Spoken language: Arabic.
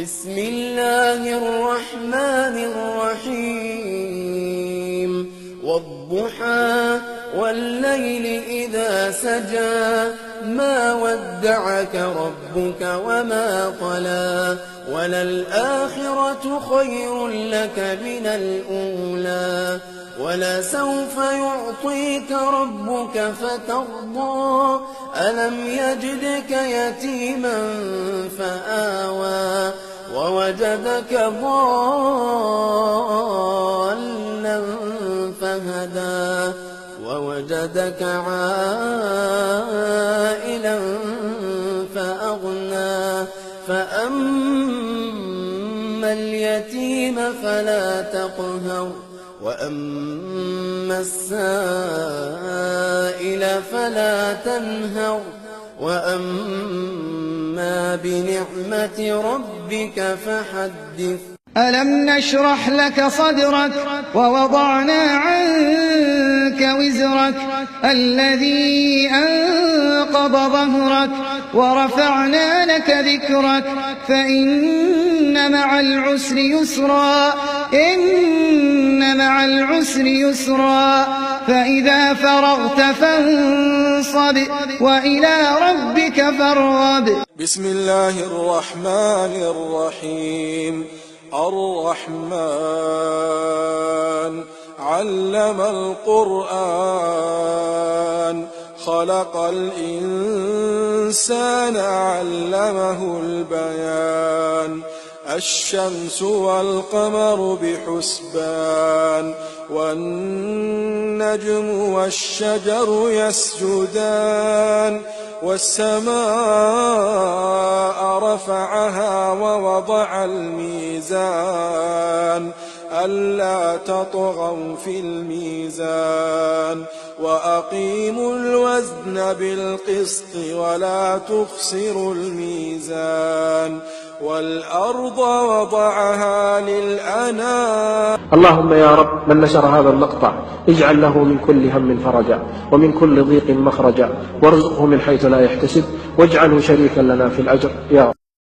بسم الله الرحمن الرحيم والضحى والليل إذا سجى ما ودعك ربك وما قلى وللآخرة خير لك من الأولى ولسوف يعطيك ربك فترضى ألم يجدك يتيما فآوى ووجدك ضالا فهدى ووجدك عائلا فأغنى فأما اليتيم فلا تقهر وأما السائل فلا تنهر وأما بنعمة ربك فحدث. ألم نشرح لك صدرك ووضعنا عنك وزرك الذي أنقض ظهرك ورفعنا لك ذكرك فإن مع العسر يسرا إن مع العسر يسرا فإذا فرغت فانصب وإلى ربك فارغب. بسم الله الرحمن الرحيم. الرحمن علم القرآن خلق الإنسان علمه البيان الشمس والقمر بحسبان والنجم والشجر يسجدان والسماء رفعها ووضع الميزان ألا تطغوا في الميزان وأقيموا الوزن بالقسط ولا تخسروا الميزان والأرض وضعها للأنام. اللهم يا رب من نشر هذا المقطع اجعل له من كل هم فرجا ومن كل ضيق مخرجا وارزقه من حيث لا يحتسب واجعله شريكا لنا في الأجر يا رب.